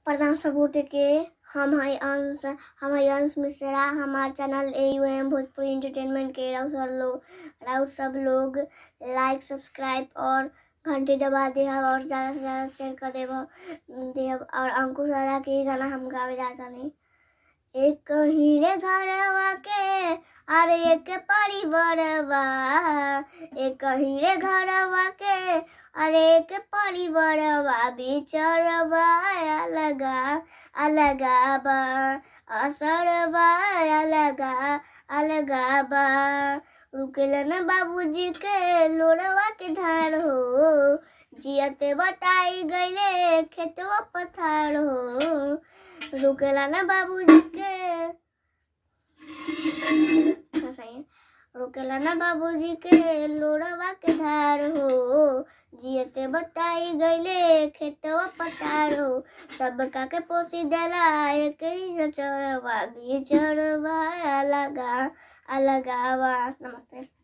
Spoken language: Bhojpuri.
प्रणाम सबूत के हम हई अंश मिश्रा। हमार चैनल AUM भोजपुरी एंटरटेनमेंट के राउत सब लोग लाइक सब्सक्राइब और घंटी दबा दे और ज़्यादा से ज़्यादा शेयर कर देव और अंकुश दादा के गाना हम गावे जानी। एक हीरे घरवा के अरे एक परिवारवा, एक हीरे घरवा के अरे एक परिवारवा, बिचरवा अलगा अलगा बा, असरवा अलगा अलगा बा। रुकेला न बाबूजी के लोरवा के धार हो, जियते बताई गईले खेतवा पथार हो। रुकेला न बाबूजी के रुकेला न बाबूजी के लोरवा के धार हो, जियते बताई गईले खेतवा पथार हो। सबका के पोसी देला एक ही चरवा, बिचरवा अलगा अलगा बा। नमस्ते।